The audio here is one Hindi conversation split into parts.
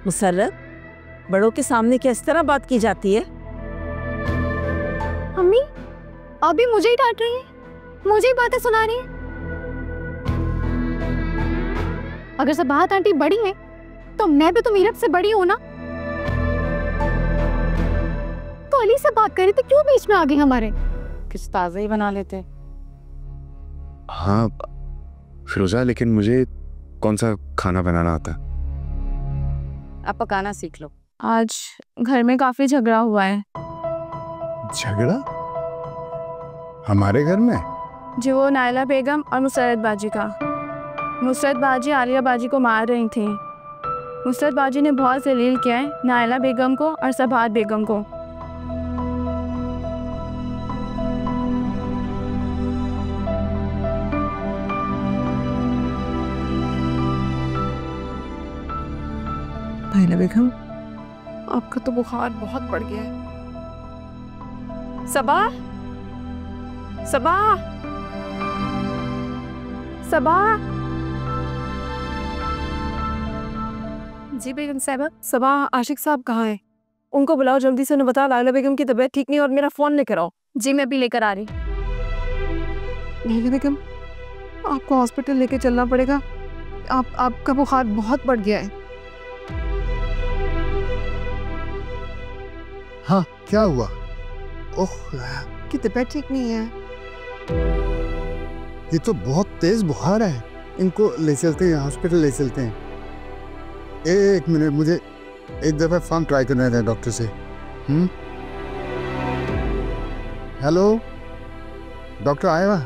मुसर्रत, बड़ों के सामने किस तरह बात की जाती है? अम्मी, आप भी मुझे ही डांट रही हैं, मुझे ही बातें सुना रही हैं। अगर सबाहत आंटी बड़ी हैं, तो मैं भी तो मीरब से बड़ी हूं ना। तो अली से बात करी तो क्यों बीच में आ गई हमारे? किस ताज़ा ही बना लेते। हाँ फिरोजा, लेकिन मुझे कौन सा खाना बनाना आता? आप पकाना सीख लो। आज घर में काफी झगड़ा हुआ है। झगड़ा? हमारे घर में? जो वो नायला बेगम और मुसरत बाजी का। मुसरत बाजी आलिया बाजी को मार रही थी। मुसरत बाजी ने बहुत जलील किया है नायला बेगम को और सबाहत बेगम को। नायला बेगम, आपका तो बुखार बहुत बढ़ गया है। सबा, सबा, सबा। जी बेगम साहबा। सबा, आशिक साहब कहाँ हैं? उनको बुलाओ जल्दी से, उन्हें बताओ नायला बेगम की तबीयत ठीक नहीं और मेरा फोन लेकर आओ। जी मैं भी लेकर आ रही। नायला बेगम, आपको हॉस्पिटल लेके चलना पड़ेगा। आपका बुखार बहुत बढ़ गया है। हाँ, क्या हुआ? ओह, की तबीयत ठीक नहीं है। ये तो बहुत तेज बुखार है। इनको ले चलते हैं, हॉस्पिटल ले चलते हैं। एक मिनट, मुझे एक दफा फोन ट्राई करना है डॉक्टर से। Hello doctor Aayva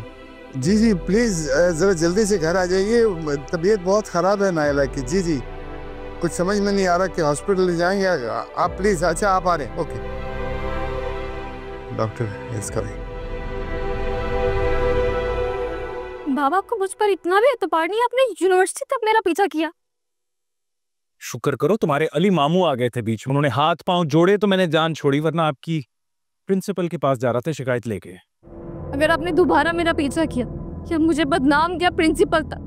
ji. जी प्लीज जरा जल्दी से घर आ जाइए, तबीयत बहुत खराब है नायला की। जी जी, कुछ समझ में नहीं आ रहा कि हॉस्पिटल ले जाएंगे आप प्लीज। अच्छा आप आ रहे हैं? Okay doctor is coming. बाबा को मुझ पर इतना भी एतबार नहीं, आपने यूनिवर्सिटी तक मेरा पीछा किया। शुक्र करो तुम्हारे अली मामू आ गए थे बीच में, उन्होंने हाथ पांव जोड़े तो मैंने जान छोड़ी, वरना आपकी प्रिंसिपल के पास जा रहा था शिकायत लेके। अगर आपने दोबारा मेरा पीछा किया या मुझे बदनाम किया प्रिंसिपल तक,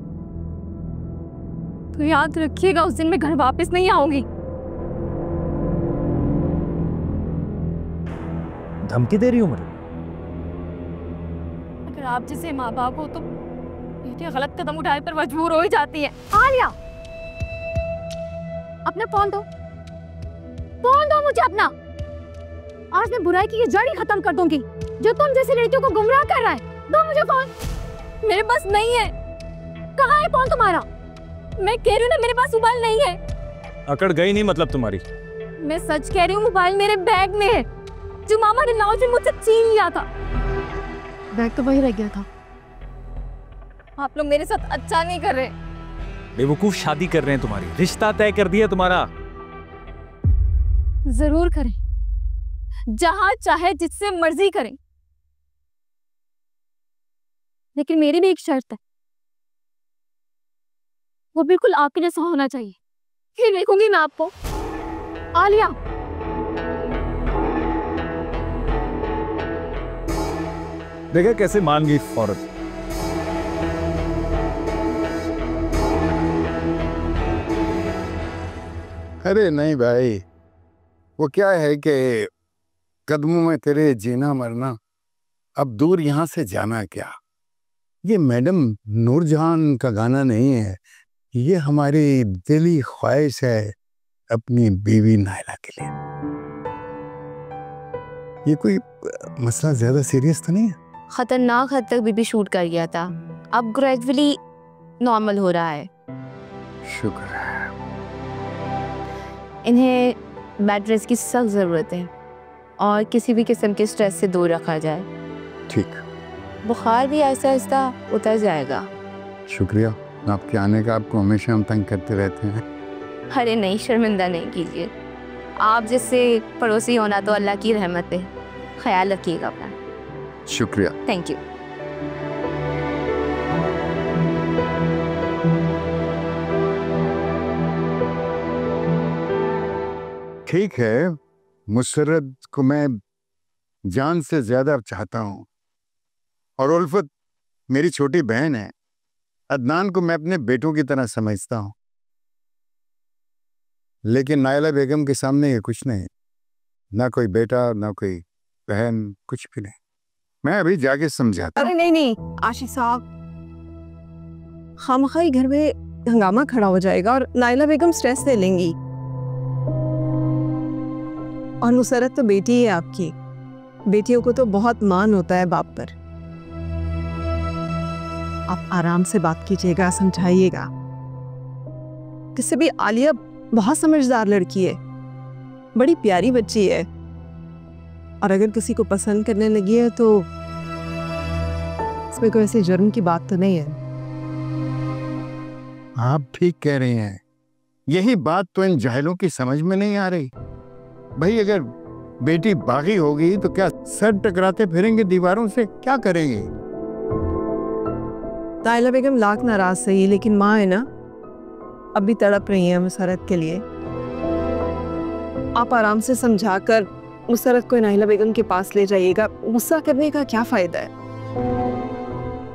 तो याद रखिएगा उस दिन मैं घर वापस नहीं आऊंगी। धमकी दे रही हूँ मुझे? अगर आप जैसे माँ बाप हो तो बेटे गलत कदम उठाने पर मजबूर हो ही जाती है। आलिया, अपना फोन दो, फोन दो मुझे अपना। आज मैं बुराई की ये जड़ ही खत्म कर दूंगी जो तुम जैसी लड़कियों को गुमराह कर रहा है। दो मुझे फोन। मेरे पास नहीं है। कहाँ है फोन तुम्हारा? मैं कह रही हूँ ना, मेरे पास मोबाइल नहीं है। अकड़ गई नहीं मतलब तुम्हारी? मैं सच कह रही हूँ, मोबाइल मेरे बैग में है जो मामा ने लाउंज में मुझसे छीन लिया था। बैग तो वही रह गया था। आप लोग मेरे साथ अच्छा नहीं कर रहे। बेवकूफ शादी कर रहे हैं तुम्हारी, रिश्ता तय कर दिया तुम्हारा। जरूर करें, जहां चाहे जिससे मर्जी करें, लेकिन मेरी भी एक शर्त है, वो बिल्कुल आपके जैसा होना चाहिए। फिर देखूंगी मैं आपको। आलिया, देखा कैसे मान गई औरत। अरे नहीं भाई, वो क्या है कि कदमों में तेरे जीना मरना, अब दूर यहाँ से जाना क्या। ये मैडम नूरजहान का गाना नहीं है, ये हमारी दिली ख्वाहिश है अपनी बीवी नायला के लिए। ये कोई मसला ज्यादा सीरियस तो नहीं है? खतरनाक हद तक बीबी शूट कर गया था, अब ग्रेजुअली नॉर्मल हो रहा है। शुक्र है। इन्हें बेड रेस्ट की सख्त ज़रूरत है और किसी भी किस्म के स्ट्रेस से दूर रखा जाए। ठीक। बुखार भी आहिस्ता आहिस्ता उतर जाएगा। शुक्रिया आपके आने का, आपको हमेशा हम तंग करते रहते हैं। अरे नहीं, शर्मिंदा नहीं कीजिए। आप जैसे पड़ोसी होना तो अल्लाह की रहमत है। ख्याल रखिएगा अपना। शुक्रिया। Thank you. ठीक है, मुसर्रत को मैं जान से ज्यादा चाहता हूँ और उल्फत मेरी छोटी बहन है। अदनान को मैं अपने बेटों की तरह समझता हूँ। लेकिन नायला बेगम के सामने ये कुछ नहीं, ना कोई बेटा ना कोई बहन, कुछ भी नहीं। मैं अभी जाके समझाता हूं। अरे नहीं नहीं आशिक साहब, खामखाई घर में हंगामा खड़ा हो जाएगा और नायला बेगम स्ट्रेस ले लेंगी। और नुसरत तो बेटी है आपकी, बेटियों को तो बहुत मान होता है बाप पर। आप आराम से बात कीजिएगा, समझाइएगा। किससे भी आलिया बहुत समझदार लड़की है, बड़ी प्यारी बच्ची है, और अगर किसी को पसंद करने लगी है तो इसमें कोई ऐसे जुर्म की बात तो नहीं है। आप ठीक कह रहे हैं, यही बात तो इन जाहिलों की समझ में नहीं आ रही। भाई अगर बेटी बागी होगी तो क्या सर टकराते फिरेंगे दीवारों से, क्या करेंगे? नायला बेगम लाख नाराज सही, लेकिन माँ है ना, अब भी तड़प रही है मुसरत के लिए। आप आराम से समझाकर मुसरत को नायला बेगम के पास ले जाइएगा। गुस्सा करने का क्या फायदा है?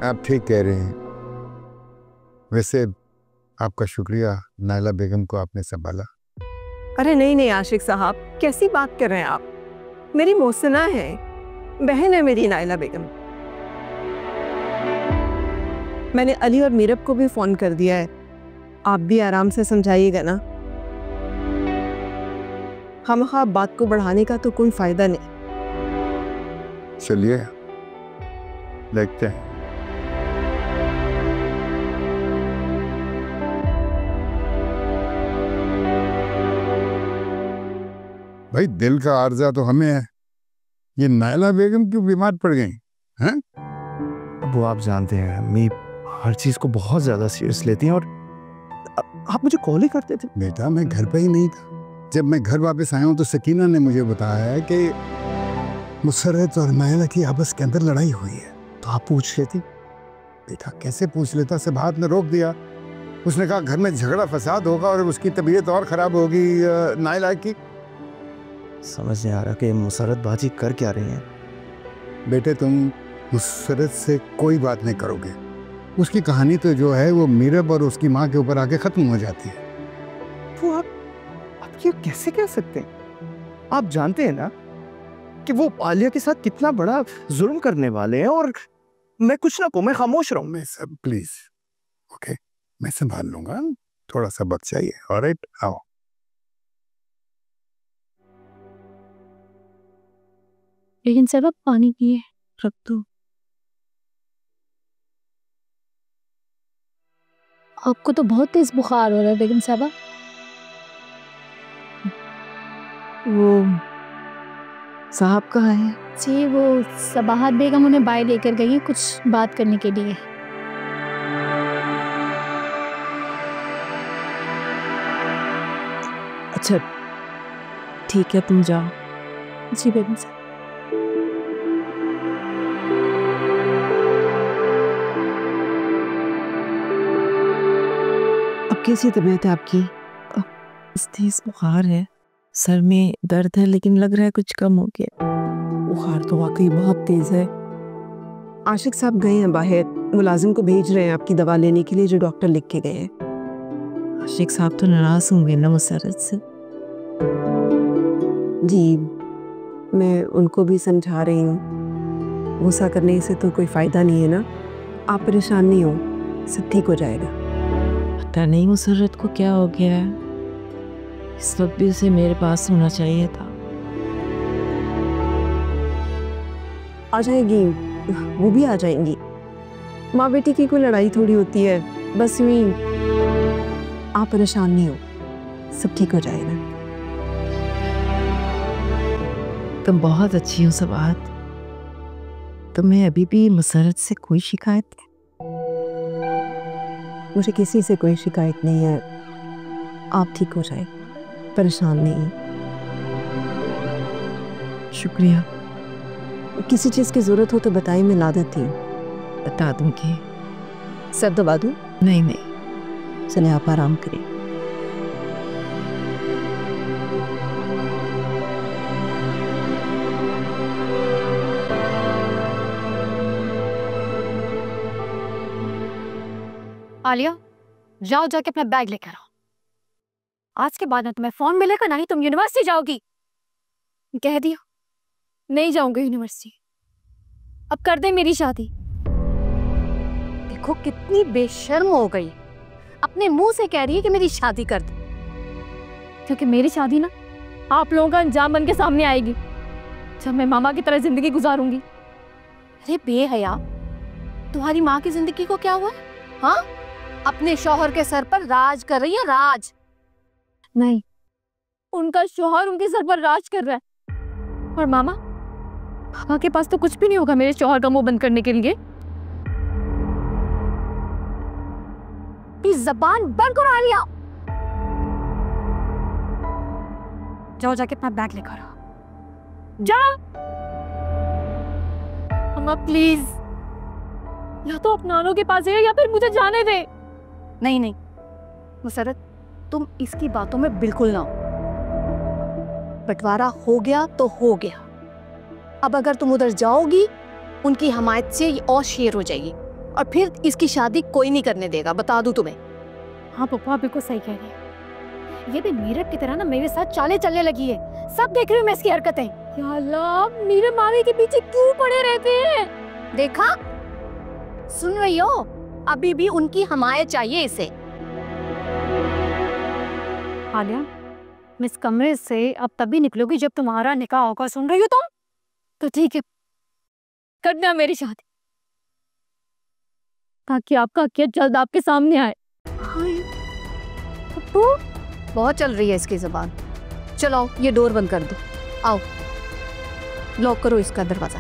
आप ठीक कह रहे हैं। वैसे आपका शुक्रिया, नायला बेगम को आपने संभाला। अरे नहीं नहीं आशिक साहब, कैसी बात कर रहे हैं आप? मेरी मोहसिना है, बहन है मेरी नायला बेगम। मैंने अली और मीरब को भी फोन कर दिया है, आप भी आराम से समझाइएगा ना। खामखा बात को बढ़ाने का तो कोई फायदा नहीं। चलिए देखते हैं। भाई दिल का आर्जा तो हमें है, ये नायला बेगम क्यों बीमार पड़ गई हैं? वो आप जानते हैं अम्मी हर चीज को बहुत ज्यादा सीरियस लेती हैं, और आप मुझे कॉल ही करते थे। बेटा मैं घर पे ही नहीं था। जब मैं घर वापस आया हूँ तो सकीना ने मुझे बताया है कि मुसर्रत और नायला की आपस के अंदर लड़ाई हुई है। तो आप पूछ लेती। बेटा कैसे पूछ लेता, सिर्फ हाथ ने रोक दिया। उसने कहा घर में झगड़ा फसाद होगा और उसकी तबीयत और खराब होगी नायला की। समझ नहीं आ रहा कि मुसर्रत बाजी कर क्या रही हैं। बेटे तुम मुसर्रत से कोई बात नहीं करोगे, उसकी कहानी तो जो है वो मीरब और उसकी माँ के ऊपर आके खत्म हो जाती है। वो आप ये कैसे कह सकते हैं? आप जानते हैं ना कि वो आलिया के साथ कितना बड़ा जुर्म करने वाले हैं, और मैं कुछ ना कहूं, मैं खामोश रहूं। मैं सब प्लीज ओके, मैं संभाल लूंगा, थोड़ा सा वक्त चाहिए। ऑलराइट, आओ। लेकिन सब अब पानी पिए, रख दो। आपको तो बहुत तेज बुखार हो रहा है बेगम साहबा। वो साहब कहाँ है? जी वो सबाहत बेगम उन्हें बाहर लेकर गई है कुछ बात करने के लिए। अच्छा ठीक है, तुम जाओ। जी बेगम साहब। अब कैसी तबीयत है आपकी? तेज बुखार है, सर में दर्द है, लेकिन लग रहा है कुछ कम हो गया। बुखार तो वाकई बहुत तेज है। आशिक साहब गए हैं बाहर, मुलाजिम को भेज रहे हैं आपकी दवा लेने के लिए जो डॉक्टर लिख के गए हैं। आशिक साहब तो नाराज होंगे ना मुसर्रत से। जी मैं उनको भी समझा रही हूँ, गुस्सा करने से तो कोई फायदा नहीं है ना। आप परेशान नहीं हो, सब ठीक हो जाएगा। पता नहीं मुसर्रत को क्या हो गया है, इस वक्त भी उसे मेरे पास होना चाहिए था। आ जाएगी, वो भी आ जाएंगी। माँ बेटी की कोई लड़ाई थोड़ी होती है, बस यूं ही। आप परेशान नहीं हो, सब ठीक हो जाएगा। तुम बहुत अच्छी हो सबाहत। तुम्हें अभी भी मुसर्रत से कोई शिकायत है? मुझे किसी से कोई शिकायत नहीं है। आप ठीक हो जाए, परेशान नहीं। शुक्रिया। किसी चीज़ की ज़रूरत हो तो बताइए, मैं ला देती हूँ। बता दूंगी। सर दबा दूँ? नहीं नहीं, चले आप आराम करें। आलिया जाओ जाके अपना बैग लेकर आओ। आज के बाद ना तुम्हें फोन मिलेगा ना ही तुम यूनिवर्सिटी जाओगी। कह दिया नहीं जाऊंगी यूनिवर्सिटी। अब कर दे मेरी शादी। देखो कितनी बेशर्म हो गई, अपने मुंह से कह रही है कि मेरी शादी कर दे। क्योंकि मेरी शादी ना आप लोगों का अंजाम बन के सामने आएगी जब मैं मामा की तरह जिंदगी गुजारूंगी। अरे बेहया, तुम्हारी माँ की जिंदगी को क्या हुआ? हाँ, अपने शौहर के सर पर राज कर रही है, राज। नहीं, उनका शौहर उनके सर पर राज कर रहा है। और मामा के पास तो कुछ भी नहीं होगा मेरे शौहर का मुंह बंद करने के लिए। जबान बंद करो आलिया। जाओ जाके अपना बैग लेकर आओ, जाओ। मामा प्लीज, या तो अपनानों के पास जाइए या फिर मुझे जाने दे। नहीं नहीं मुसरत, तुम इसकी बातों में बिल्कुल ना हो। बंटवारा हो गया तो हो गया। अब अगर तुम उधर जाओगी उनकी हमायत से ये और शेर हो जाएगी और फिर इसकी शादी कोई नहीं करने देगा, बता दूं तुम्हें। हाँ पप्पा बिल्कुल सही कह रही है। ये भी मीरब की तरह ना मेरे साथ चाले चलने लगी है। सब देख रही हूँ मैं इसकी हरकतें। या अल्लाह, मीरब मामी के पीछे क्यों पड़े रहते हैं? देखा, सुन रही हो? अभी भी उनकी हमायत चाहिए इसे। आलिया, मैं इस कमरे से अब तभी निकलोगी जब तुम्हारा निकाह होगा। सुन रही हो तुम? तो ठीक है, करना मेरी शादी ताकि आपका हकीकत जल्द आपके सामने आए। तो बहुत चल रही है इसकी जुबान। चलो ये डोर बंद कर दो। आओ लॉक करो इसका दरवाजा।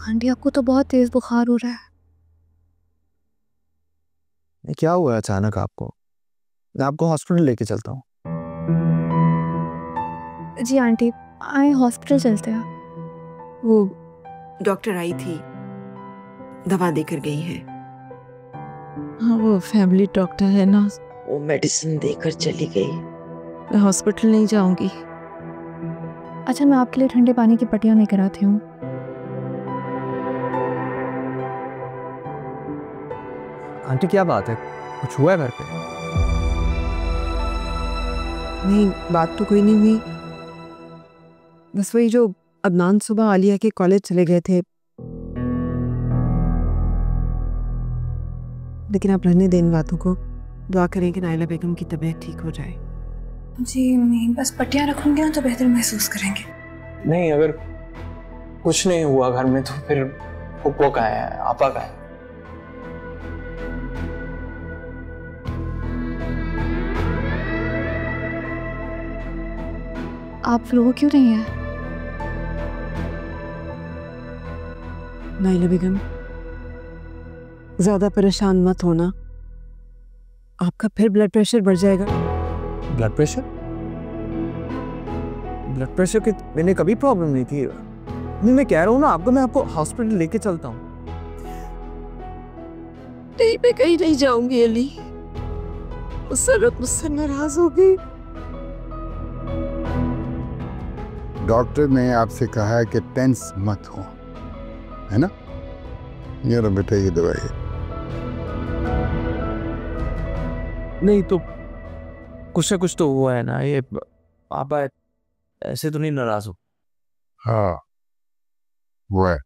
आंटी, आपको तो बहुत तेज बुखार हो रहा है। क्या हुआ अचानक आपको? मैं आपको हॉस्पिटल लेके चलता हूँ। जी आंटी, आए हॉस्पिटल चलते हैं। वो डॉक्टर आई थी, दवा देकर गई है। हाँ, वो फैमिली डॉक्टर है ना, वो मेडिसिन देकर चली गई। मैं हॉस्पिटल नहीं जाऊंगी। अच्छा, मैं आपके लिए ठंडे पानी की पट्टियाँ लेकर आती हूँ। आंटी क्या बात है, कुछ हुआ है घर पे? नहीं, बात तो कोई नहीं हुई। बस वही जो अदनान सुबह आलिया के कॉलेज चले गए थे। लेकिन आप रहने दें इन बातों को। दुआ करें कि नाइला बेगम की तबीयत ठीक हो जाए। जी मैं बस पट्टियाँ रखूंगी ना तो बेहतर महसूस करेंगे। नहीं, अगर कुछ नहीं हुआ घर में तो फिर फुप्पो का है, आपा का है। आप रो क्यों नहीं है? नाइला बेगम, ज्यादा परेशान मत होना, आपका फिर ब्लड प्रेशर बढ़ जाएगा। Blood pressure? ब्लड प्रेशर की मैंने कभी प्रॉब्लम नहीं थी। नहीं, मैं कह रहा हूँ ना आपको, मैं आपको हॉस्पिटल लेके चलता हूँ। नहीं, मैं कहीं नहीं जाऊंगी अली। मुसरत मुझसे नाराज हो गई। डॉक्टर ने आपसे कहा है कि टेंस मत हो, है ना? ये लो बेटा, ये दवाई है। नहीं तो कुछ ना कुछ तो हुआ है ना। ये पापा ऐसे तो नहीं नाराज हो? हाँ वो है।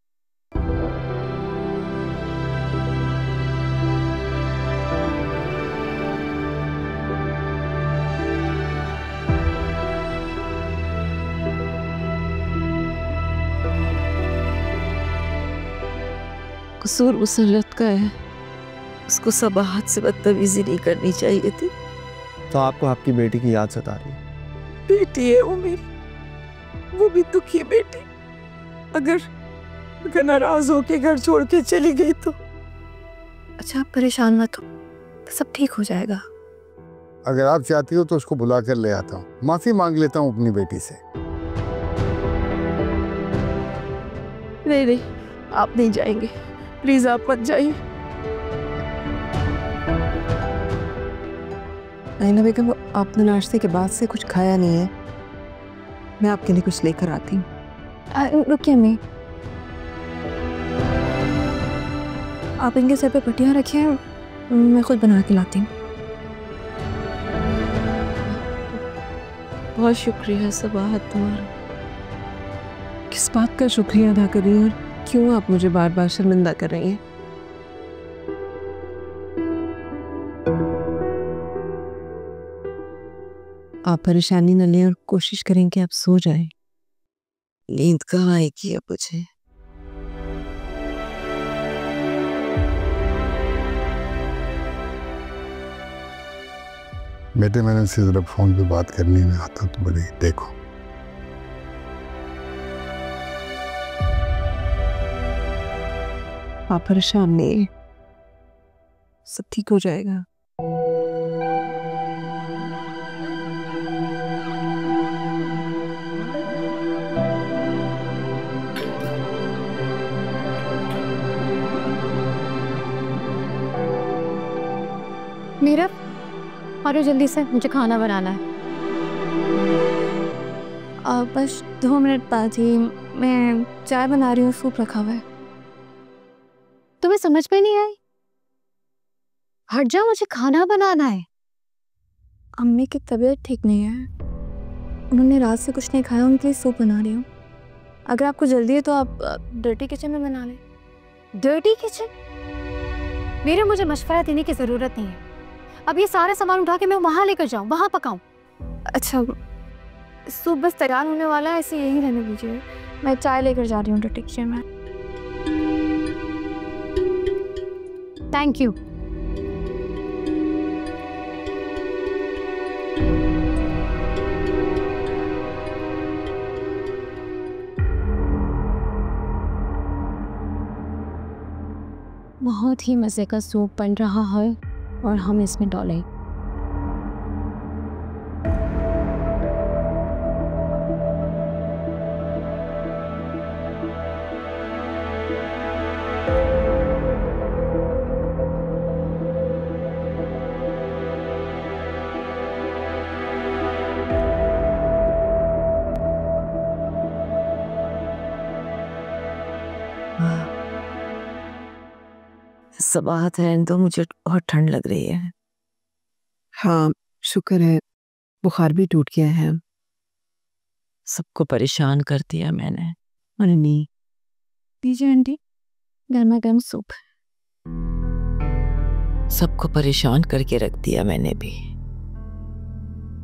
कसूर मुसरत का है, उसको सबाहत से बदतमीजी नहीं करनी चाहिए थी। तो आपको आपकी बेटी की याद सता रही है? बेटी है वो मेरी, वो भी दुखी बेटी। अगर नाराज होके घर छोड़ के चली गई तो। अच्छा, आप परेशान मत हो, सब ठीक हो जाएगा। अगर आप चाहती हो तो उसको बुला कर ले आता हूँ, माफी मांग लेता हूँ अपनी बेटी से। नहीं नहीं, आप नहीं जाएंगे, प्लीज आप मत जाइए। नाइला बेगम, आपने नाश्ते के बाद से कुछ खाया नहीं है, मैं आपके लिए कुछ लेकर आती हूँ। रुकिए अम्मी, आप इनके सर पे पट्टियाँ रखिए, मैं खुद बना के लाती हूँ। बहुत शुक्रिया सबाहत तुम्हारा। किस बात का शुक्रिया अदा कर रही हैं और क्यों आप मुझे बार बार शर्मिंदा कर रही हैं? आप परेशानी न लें और कोशिश करें कि आप सो जाएं। नींद कहाँ आएगी अब मुझे? बेटे, मैंने उससे जरा फोन पे बात करनी में आता तो बड़ी देखो। आप परेशान नहीं, सब ठीक हो जाएगा। मेरा और जल्दी से, मुझे खाना बनाना है। बस 2 मिनट बाद ही। मैं चाय बना रही हूँ, सूप रखा हुआ है। तुम्हें समझ में नहीं आई? हट जाओ, मुझे खाना बनाना है। अम्मी की तबीयत ठीक नहीं है, उन्होंने रात से कुछ नहीं खाया, उनके लिए सूप बना रही हूँ। अगर आपको जल्दी है तो आप डर्टी किचन में बना लें। Dirty kitchen? मेरे मुझे मशवरा देने की ज़रूरत नहीं है। अब ये सारा सामान उठा के मैं वहाँ लेकर जाऊँ, वहाँ पकाऊँ? अच्छा, सूप बस तैयार होने वाला है, ऐसे यहीं रहने दीजिए। मैं चाय लेकर जा रही हूँ डर्टी किचन में। Thank you. बहुत ही मज़े का सूप बन रहा है और हम इसमें डालें सबाहत है तो मुझे बहुत ठंड लग रही है। हाँ, शुक्र है बुखार भी टूट गया है। सबको परेशान कर दिया मैंने। नहीं दीजिए आंटी, गर्मा गर्म सूप। सबको परेशान करके रख दिया मैंने भी।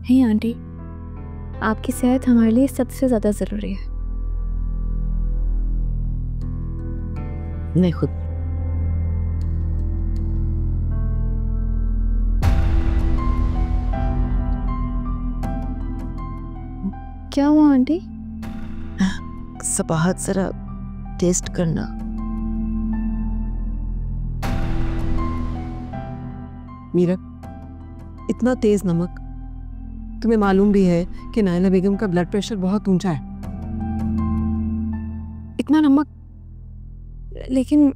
हे आंटी, आपकी सेहत हमारे लिए सबसे ज्यादा जरूरी है। नहीं खुद क्या हुआ आंटी? सबाहत जरा टेस्ट करना। मीरा, इतना तेज नमक, तुम्हें मालूम भी है कि नाइला बेगम का ब्लड प्रेशर बहुत ऊंचा है। इतना नमक? लेकिन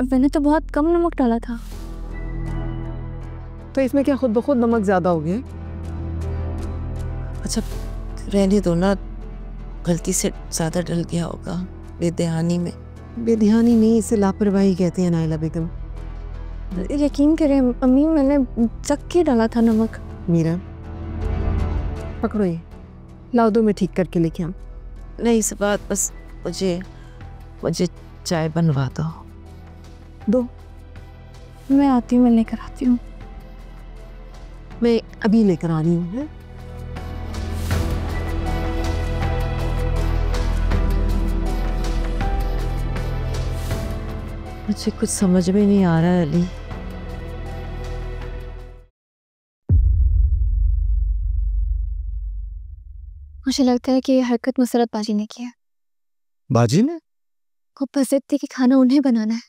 मैंने तो बहुत कम नमक डाला था। तो इसमें क्या खुद ब खुद नमक ज्यादा हो गया? अच्छा रहने दो ना, गलती से ज्यादा डल गया होगा बेध्यानी में। बेध्यानी नहीं, इसे लापरवाही कहते हैं नाइला बेगम। यकीन करें अम्मी, मैंने चख के डाला था नमक। मीरा पकड़ो ये, लाओ दो, मैं ठीक करके लेके आऊं। नहीं सबाहत, बस मुझे चाय बनवा दो। मैं आती हूँ, मैं लेकर आती हूँ। मैं अभी लेकर आ रही हूँ। मुझे कुछ समझ में नहीं आ रहा है अली। मुझे लगता है कि ये हरकत मुसरत बाजी ने की है। बाजी ने? वो पसंद थी कि खाना उन्हें बनाना है,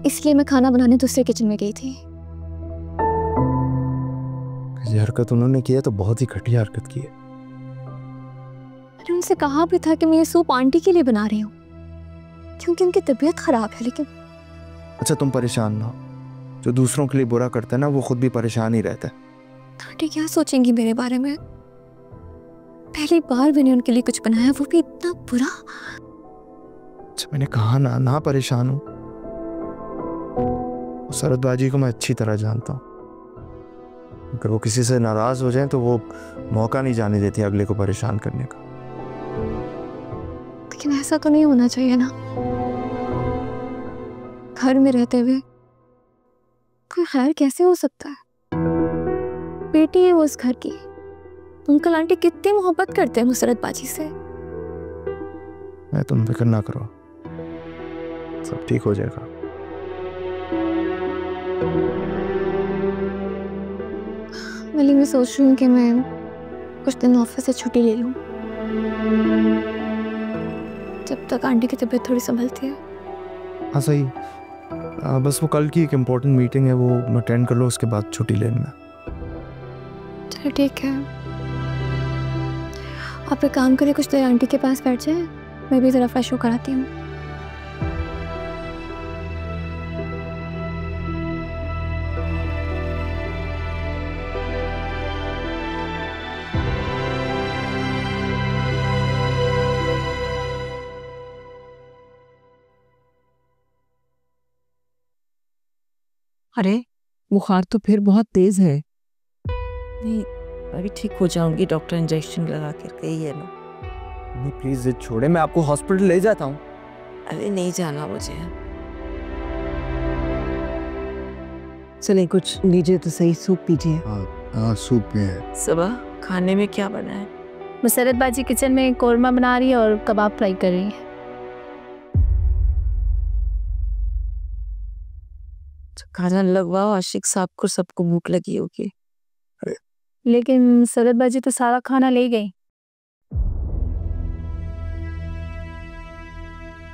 इसलिए मैं खाना बनाने दूसरे किचन में गई थी। ये हरकत उन्होंने किया तो बहुत ही घटिया हरकत की है। मैंने उनसे कहा भी था कि मैं ये सूप आंटी के लिए बना रही हूँ क्योंकि उनकी तबीयत खराब है, लेकिन अच्छा तुम परेशान ना हो, जो दूसरों के लिए बुरा करता है ना वो खुद भी परेशान ही रहता है। आंटी क्या सोचेंगी मेरे बारे में? पहली बार मैंने उनके लिए कुछ बनाया, वो भी इतना बुरा। अच्छा मैंने कहा ना परेशान हूँ। मुसरत बाजी को मैं अच्छी तरह जानता हूँ, अगर वो किसी से नाराज हो जाए तो वो मौका नहीं जाने देती अगले को परेशान करने का। लेकिन ऐसा तो नहीं होना चाहिए ना, घर में रहते हुए कोई खैर कैसे हो सकता है? बेटी है वो उस घर की, अंकल आंटी कितनी मोहब्बत करते हैं मुसरत बाजी से। मैं तुम फिक्र ना करो, सब ठीक हो जाएगा। वली मैं सोच रही हूँ कि मैं कुछ दिन ऑफिस से छुट्टी ले लूँ जब तक आंटी की तबीयत थोड़ी संभलती है। हाँ सही, बस वो कल की एक इम्पोर्टेंट मीटिंग है, वो अटेंड कर लो, उसके बाद छुट्टी लेना। चलो ठीक है, आप एक काम करिए, कुछ देर आंटी के पास बैठ जाए, मैं भी ज़रा फ्रेश होकर आती हूँ। अरे बुखार तो फिर बहुत तेज है। नहीं अभी ठीक हो जाऊंगी, डॉक्टर इंजेक्शन लगा कर गई है ना। नहीं प्लीज जिद छोड़े, मैं आपको हॉस्पिटल ले जाता हूँ। अरे नहीं जाना मुझे। चले कुछ लीजिए तो सही, सूप पीजिए। हाँ सूप पिए। सुबह खाने में क्या बना है? मुसरत बाजी किचन में कौरमा बना रही है और कबाब फ्राई कर रही है। खाना लगवाओ, आशिक साहब को सबको भूख लगी होगी। लेकिन मुसरत बाजी तो सारा खाना ले गई।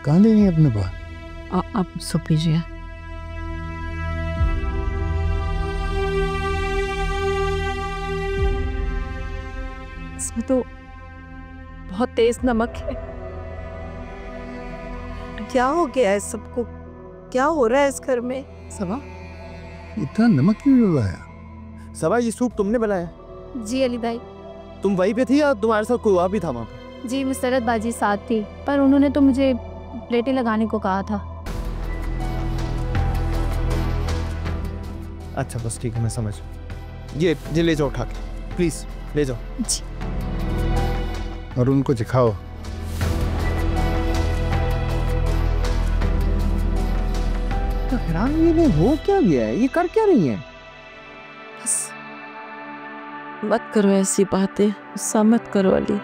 कहाँ ले गई अपने पास? आप सूप पीजिए। इसमें तो बहुत तेज नमक है। क्या हो गया है सबको? क्या हो रहा है इस घर में? सबा इतना नमक क्यों डलवाया? सबा ये सूप तुमने बनाया? जी अली भाई। तुम वहीं पे थी या तुम्हारे साथ कोई और भी था वहाँ पे? जी मुसरत बाजी साथ थी, पर उन्होंने तो मुझे प्लेटें लगाने को कहा था। अच्छा बस ठीक है, मैं समझ। ये ले जाओ उठा के, प्लीज ले जाओ। जी। और उनको दिखाओ। हैरान ये हो क्या गया है, ये कर क्या रही है? बस मत करो ऐसी बातें, गुस्सा मत करो अली।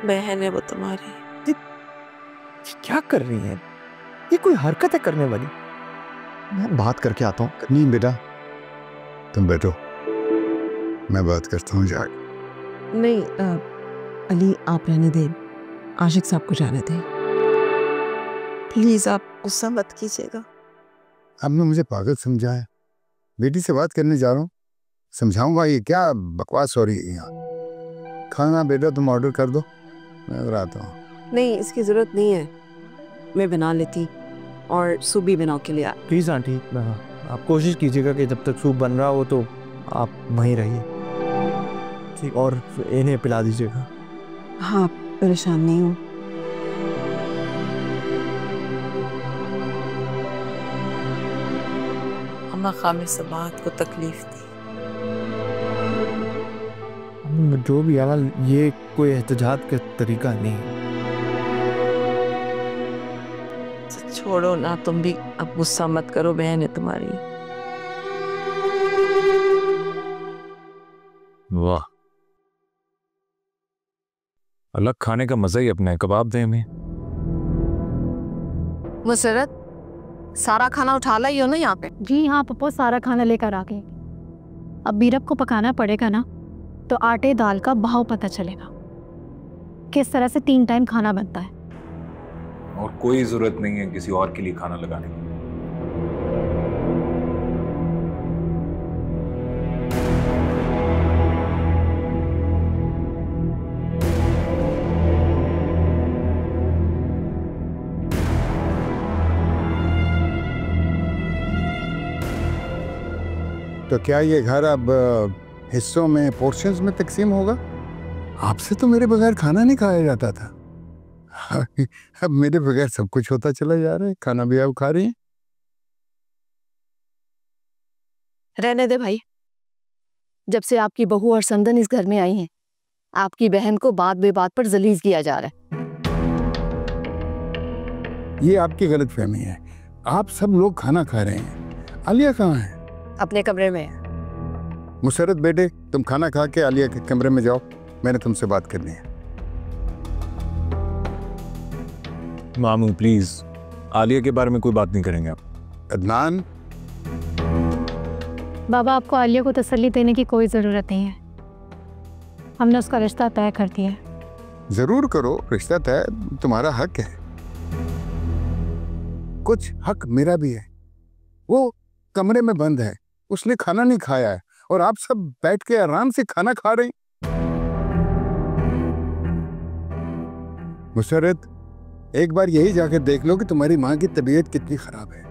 बहन है वो तुम्हारी। क्या कर रही है? ये कोई हरकत है करने वाली? मैं बात करके आता हूँ। नहीं बेटा तुम बैठो, मैं बात करता हूँ जाके। नहीं अली आप रहने दें, आशिक साहब को जाने दें प्लीज। आप गुस्सा मत कीजिएगा। आपने मुझे पागल समझा है। बेटी से बात करने जा रहा हूँ, समझाऊंगा। ये क्या बकवास हो रही है यहाँ? खाना बेटा तुम ऑर्डर कर दो, मैं आता हूँ। नहीं इसकी जरूरत नहीं है, मैं बना लेती और सूप भी बनाओ के लिए। प्लीज आंटी आप कोशिश कीजिएगा कि जब तक सूप बन रहा हो तो आप वहीं रहिए, ठीक? और इन्हें पिला दीजिएगा। हाँ परेशान नहीं हूँ। अम्मा खामिद से बात को तकलीफ दी। जो भी हाल, ये कोई एहतजाज का तरीका नहीं। छोड़ो ना, तुम भी अब गुस्सा मत करो, बहन है तुम्हारी। वाह, अलग खाने का मजा ही अपना है। कबाब दें हमें। मुसरत सारा खाना उठा लाई हो ना यहाँ पे? जी हाँ पप्पो, सारा खाना लेकर आ गए। अब बीरब को पकाना पड़ेगा ना, तो आटे दाल का भाव पता चलेगा, किस तरह से 3 टाइम खाना बनता है। और कोई जरूरत नहीं है किसी और के लिए खाना लगाने की। तो क्या ये घर अब हिस्सों में, पोर्शंस में तकसीम होगा? आपसे तो मेरे बगैर खाना नहीं खाया जाता था। अब मेरे बगैर सब कुछ होता चला जा रहा है, खाना भी आप खा रही हैं। रहने दे भाई, जब से आपकी बहू और संदन इस घर में आई हैं, आपकी बहन को बात बेबात पर जलीज किया जा रहा है। ये आपकी गलतफहमी है। आप सब लोग खाना खा रहे हैं। आलिया कहाँ है? अपने कमरे में है। मुसरत बेटे, तुम खाना खा के आलिया के कमरे में जाओ, मैंने तुमसे बात करनी है। मामू प्लीज, आलिया के बारे में कोई बात नहीं करेंगे आप। अदनान, बाबा आपको आलिया को तसल्ली देने की कोई ज़रूरत नहीं है, हमने उसका रिश्ता तय कर दिया है। जरूर करो, रिश्ता तय तुम्हारा हक है। कुछ हक मेरा भी है। वो कमरे में बंद है, उसने खाना नहीं खाया है और आप सब बैठ के आराम से खाना खा रहे हैं। मुसरत, एक बार यही जाकर देख लो कि तुम्हारी माँ की तबीयत कितनी खराब है।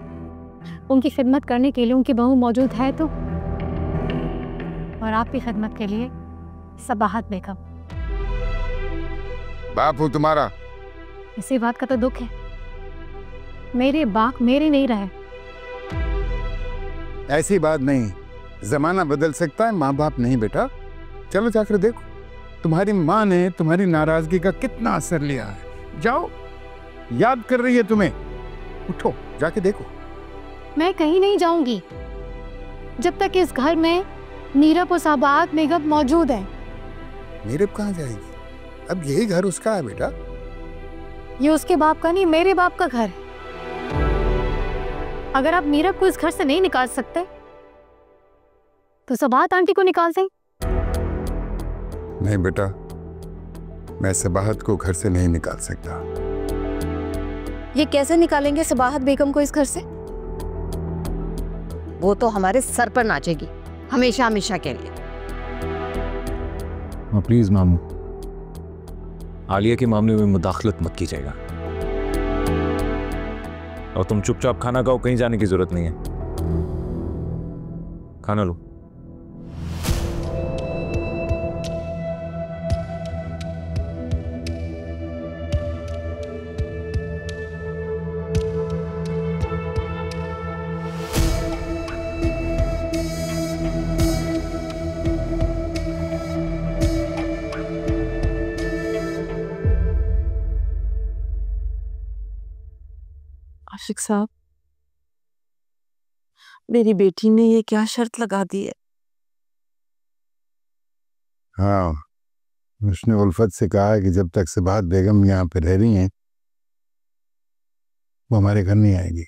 उनकी खिदमत करने के लिए उनकी बहू मौजूद है तो, और आपकी खिदमत के लिए सबाहत बेगम। बाप हूं तुम्हारा। इसी बात का तो दुख है, मेरे बाप मेरे नहीं रहे। ऐसी बात नहीं, जमाना बदल सकता है, माँ बाप नहीं बेटा। चलो जाकर देखो, तुम्हारी माँ ने तुम्हारी नाराजगी का कितना असर लिया है। जाओ, याद कर रही है तुम्हें। उठो, जाके देखो। मैं कहीं नहीं जाऊंगी जब तक इस घर में नीरब और सबाहत बेगम मौजूद है। नीरब कहाँ जाएगी? अब यही घर उसका है बेटा। ये उसके बाप का नहीं, मेरे बाप का घर है। अगर आप नीरब को इस घर से नहीं निकाल सकते तो सबाहत आंटी को निकाल दें। नहीं बेटा, मैं सबाहत को घर से नहीं निकाल सकता। ये कैसे निकालेंगे सबाहत बेगम को इस घर से? वो तो हमारे सर पर नाचेगी हमेशा हमेशा के लिए। प्लीज मामू, आलिया के मामले में मुदाखलत मत कीजिएगा। और तुम चुपचाप खाना खाओ, कहीं जाने की जरूरत नहीं है। खाना लो। आशिक साहब, मेरी बेटी ने ये क्या शर्त लगा दी है? हाँ, उसने उल्फत से कहा है कि जब तक सबाहत बेगम यहाँ पे रह रही हैं, वो हमारे घर नहीं आएगी।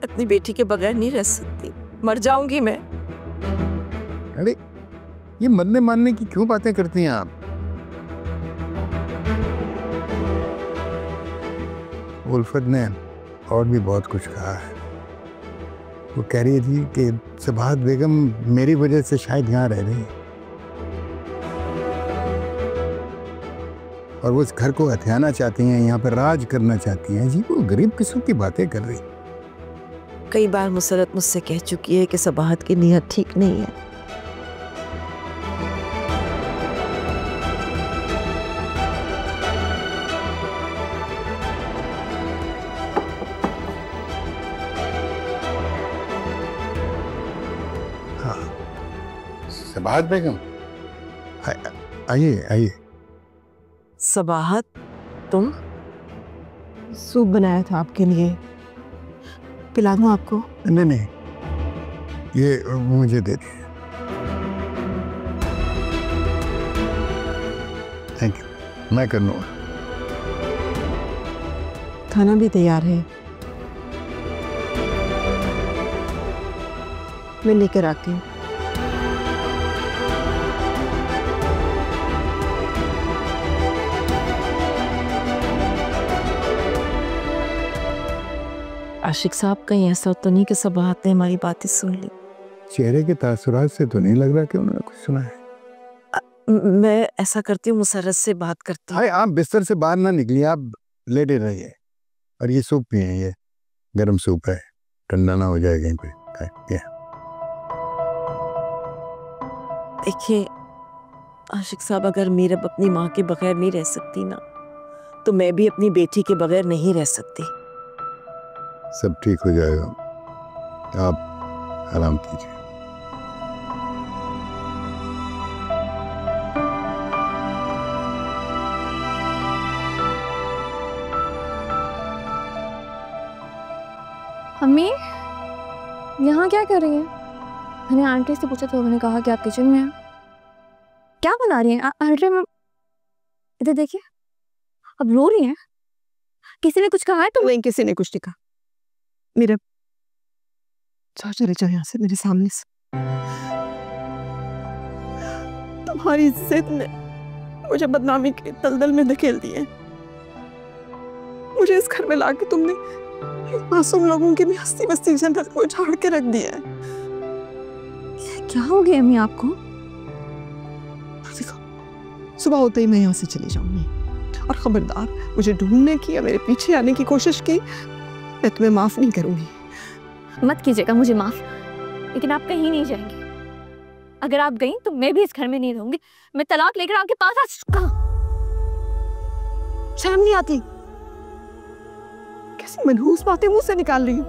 अपनी बेटी के बगैर नहीं रह सकती, मर जाऊंगी मैं। अरे, ये मरने मारने की क्यों बातें करती हैं आप? उल्फत ने और भी बहुत कुछ कहा है। वो कह रही थी कि सबाहत बेगम मेरी वजह से शायद यहाँ रह रही है और वो इस घर को हथियाना चाहती हैं, यहाँ पर राज करना चाहती हैं। जी, वो गरीब किस्म की बातें कर रही। कई बार मुसरत मुझसे कह चुकी है कि सबाहत की नीयत ठीक नहीं है। सबाहत बेगम, आइए आइए। सबाहत, तुम? सूप बनाया था आपके लिए, पिला दूं आपको? नहीं नहीं, ये मुझे दे दीजिए। थैंक यू, मैं कर लूँगा। खाना भी तैयार है, मैं लेकर आती हूँ। आशिक साहब, कहीं ऐसा तो नहीं कि सबाहत ने हमारी बातें सुन ली? चेहरे के तासुरात से तो नहीं लग रहा कि उन्होंने कुछ सुना है। मैं ऐसा करती हूँ, मुसरत से बात करती हूँ। आप बिस्तर से बाहर ना निकलिए, आप लेटे रहिए और ये सूप पिए। ये गर्म सूप है, ठंडा ना हो जाए कहीं पे। देखिए आशिक साहब, अगर मीरब अपनी माँ के बगैर नहीं रह सकती ना, तो मैं भी अपनी बेटी के बगैर नहीं रह सकती। सब ठीक हो जाएगा, आप आराम कीजिए। अम्मी यहाँ क्या कर रही हैं? मैंने आंटी से पूछा तो उन्होंने कहा कि आप किचन में हैं। क्या बना रही हैं आंटी? में इधर देखिए, अब रो रही हैं। किसी ने कुछ कहा है? तो नहीं, किसी ने कुछ नहीं कहा। मेरा जाओ, चले जाओ यहाँ से, मेरे सामने से। तुम्हारी जिद ने मुझे बदनामी के दलदल में धकेल दिए। मुझे इस घर में लाके तुमने मासूम लोगों की भी हंसी बस्ती जन्नत को उजाड़ के रख दिया है। क्या हो गया अम्मी आपको? देखो, सुबह होते ही मैं यहाँ से चली जाऊंगी, और खबरदार मुझे ढूंढने की या मेरे पीछे आने की कोशिश की, मैं तुम्हें माफ नहीं करूंगी। मत कीजिएगा मुझे माफ, लेकिन आप कहीं नहीं जाएंगी। अगर आप गई तो मैं भी इस घर में नहीं रहूंगी। मैं तलाक लेकर आपके पास आ चुका। शर्म नहीं आती? कैसी मनहूस बातें मुंह से निकाल रही हूँ।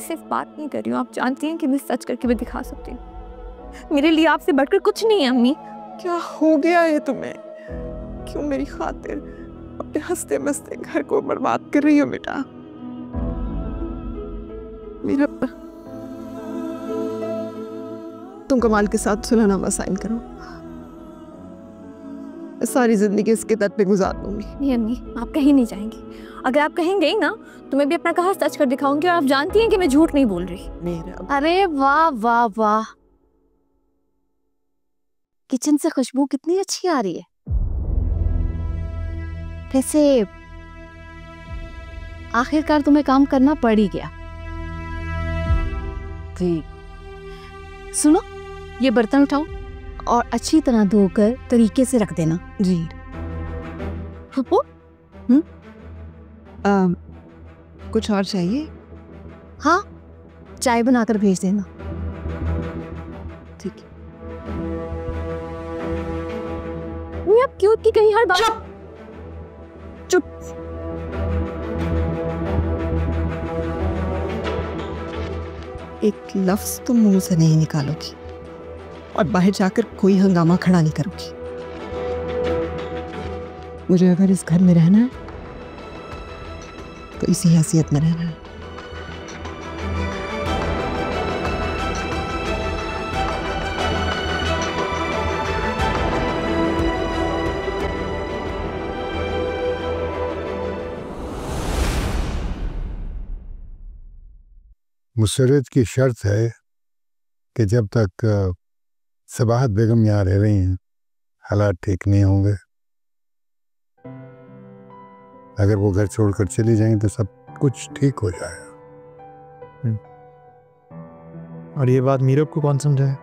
सिर्फ बात नहीं कर रही हूँ, आप जानती हैं कि मैं सच करके भी दिखा सकती हूँ। मेरे लिए आपसे बढ़कर कुछ नहीं है अम्मी। क्या हो गया है तुम्हें? क्यों मेरी खातिर अपने हंसते मस्ते घर को बर्बाद कर रही हो बेटा? मेरा तुम कमाल के साथ सुलहनामा साइन करो, सारी जिंदगी इसके तट पे गुजार दूंगी। नहीं अम्मी, आप कहीं नहीं जाएंगी। अगर आप कहीं गई ना तो मैं भी अपना कहा सच कर दिखाऊंगी, और आप जानती हैं कि मैं झूठ नहीं बोल रही। मेरा अरे वाह वाह वाह, किचन से खुशबू कितनी अच्छी आ रही है। वैसे आखिरकार तुम्हें काम करना पड़ ही गया। ठीक, सुनो, ये बर्तन उठाओ और अच्छी तरह धोकर तरीके से रख देना। जी। फुप्पो, कुछ और चाहिए? हाँ, चाय बनाकर भेज देना। ठीक है। आप क्यों की कहीं हर बात? चुप। एक लफ्ज तुम मुंह से नहीं निकालोगी, और बाहर जाकर कोई हंगामा खड़ा नहीं करोगी। मुझे अगर इस घर में रहना है तो इसी हैसियत में रहना है। मुसर्रत की शर्त है कि जब तक सबाहत बेगम यहाँ रह रही हैं, हालात ठीक नहीं होंगे। अगर वो घर छोड़कर चली जाएं तो सब कुछ ठीक हो जाएगा। और ये बात मीरब को कौन समझाए?